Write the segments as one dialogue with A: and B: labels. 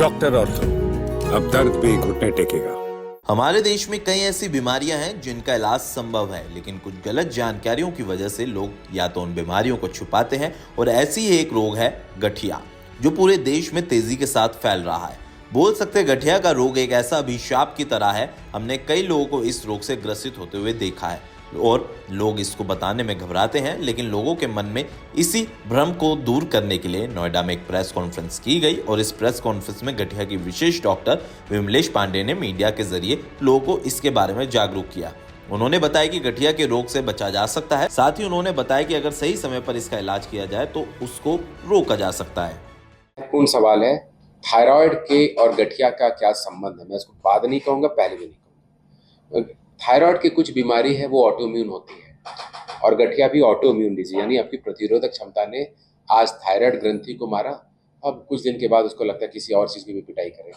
A: Doctor ortho, अब दर्द भी घुटने टेकेगा।
B: हमारे देश में कई ऐसी बीमारियां हैं जिनका इलाज संभव है, लेकिन कुछ गलत जानकारियों की वजह से लोग या तो उन बीमारियों को छुपाते हैं, और ऐसी ही एक रोग है गठिया, जो पूरे देश में तेजी के साथ फैल रहा है। बोल सकते हैं गठिया का रोग एक ऐसा अभिशाप की तरह है। हमने कई लोगों को इस रोग से ग्रसित होते हुए देखा है और लोग इसको बताने में घबराते हैं, लेकिन लोगों के मन में इसी भ्रम को दूर करने के लिए नोएडा में एक प्रेस कॉन्फ्रेंस की गई और इस प्रेस कॉन्फ्रेंस में गठिया की विशेष डॉक्टर विमलेश पांडे ने मीडिया के जरिए लोगों को इसके बारे में जागरूक किया। उन्होंने बताया कि गठिया के रोग से बचा जा सकता है। साथ ही उन्होंने बताया कि अगर सही समय पर इसका इलाज किया जाए तो उसको रोका जा सकता है।
C: पूर्ण सवाल है, थायराइड के और गठिया का क्या संबंध है? मैं इसको बाद नहीं कहूँगा, पहले भी नहीं कहूँगा। थायराइड की कुछ बीमारी है वो ऑटोइम्यून होती है और गठिया भी ऑटोइम्यून डिजीज, यानी आपकी प्रतिरोधक क्षमता ने आज थायराइड ग्रंथि को मारा, अब कुछ दिन के बाद उसको लगता है किसी और चीज़ की भी पिटाई करें,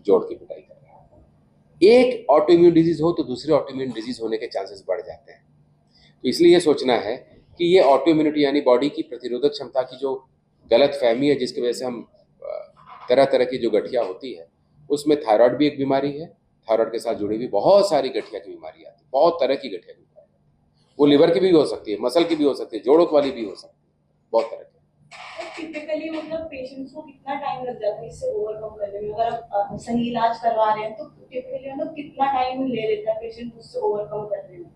C: जोड़ की पिटाई करें। एक ऑटोइम्यून डिजीज हो तो दूसरे ऑटोइम्यून डिजीज होने के चांसेस बढ़ जाते हैं। तो इसलिए ये सोचना है कि ये ऑटोइम्यूनिटी यानी बॉडी की प्रतिरोधक क्षमता की जो गलत फहमी है, जिसकी वजह से हम तरह तरह की जो गठिया होती है, उसमें थायराइड भी एक बीमारी है। थायराइड के साथ जुड़ी हुई बहुत सारी गठिया की बीमारी आती है, बहुत तरह की गठिया की बीमारी आती है। वो लिवर की भी हो सकती है, मसल की भी हो सकती है, जोड़ों वाली भी हो सकती है, बहुत तरह की।
D: टिपिकली मतलब पेशेंट्स को कितना टाइम लग जाता है इससे ओवरकम करने में? अगर आप सही इलाज करवा रहे हैं तो टिपिकली मतलब कितना टाइम ले लेता है पेशेंट उससे ओवरकम करने में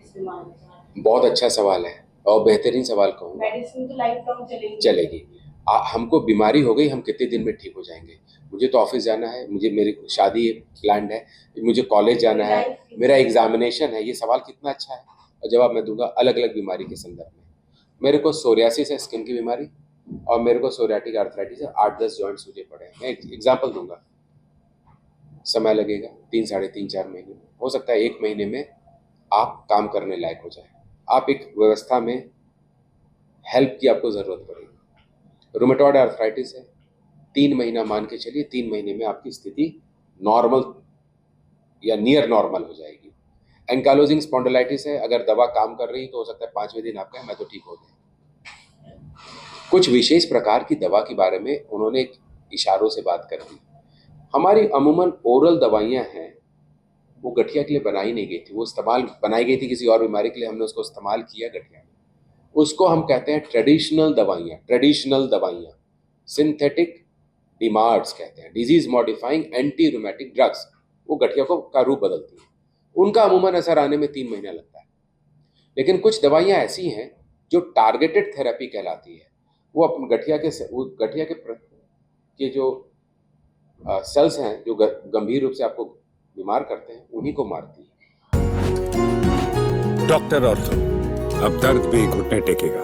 D: इस बीमारी से?
C: बहुत अच्छा सवाल है और बेहतरीन सवाल कहूँगा।
D: मेडिसिन तो लाइफ लॉन्ग
C: चलेगी। हमको बीमारी हो गई, हम कितने दिन में ठीक हो जाएंगे? मुझे तो ऑफिस जाना है, मुझे मेरी शादी प्लान है, मुझे कॉलेज जाना है, मेरा एग्जामिनेशन है। ये सवाल कितना अच्छा है और जवाब मैं दूंगा अलग अलग बीमारी के संदर्भ में। मेरे को सोरियासिस है, स्किन की बीमारी, और मेरे को सोरियाटिक आर्थराइटिस है, 8-10 जॉइंट्स मुझे पड़े हैं। मैं एक एग्जाम्पल दूंगा। समय लगेगा 3, साढ़े 3, 4 महीने, हो सकता है 1 महीने में आप काम करने लायक हो जाए। आप एक व्यवस्था में हेल्प की आपको ज़रूरत पड़ेगी। रूमेटॉइड आर्थराइटिस है, 3 महीना मान के चलिए, 3 महीने में आपकी स्थिति नॉर्मल या नियर नॉर्मल हो जाएगी। एंकालोजिंग स्पॉन्डिलाइटिस है, अगर दवा काम कर रही तो हो सकता है 5वें दिन आपका मैं तो ठीक हो गया। कुछ विशेष प्रकार की दवा के बारे में उन्होंने इशारों से बात कर दी। हमारी अमूमन ओरल दवाइयाँ हैं, वो गठिया के लिए बनाई नहीं गई थी, वो बनाई गई थी किसी और बीमारी के लिए, हमने उसको इस्तेमाल किया गठिया में। उसको हम कहते हैं ट्रेडिशनल दवाइयाँ, सिंथेटिक डिमार्ड्स कहते हैं, disease modifying anti rheumatic drugs. वो गठिया का रूप बदलती है। उनका अमूमन असर आने में 3 महीना लगता है। लेकिन कुछ दवाइयाँ ऐसी हैं जो टारगेटेड थेरेपी कहलाती है। वो अपने गठिया के जो सेल्स हैं जो गंभीर रूप से आपको बीमार करते हैं, उन्हीं को मारती है।
A: डॉक्टर ऑर्थो, अब दर्द भी घुटने टेकेगा।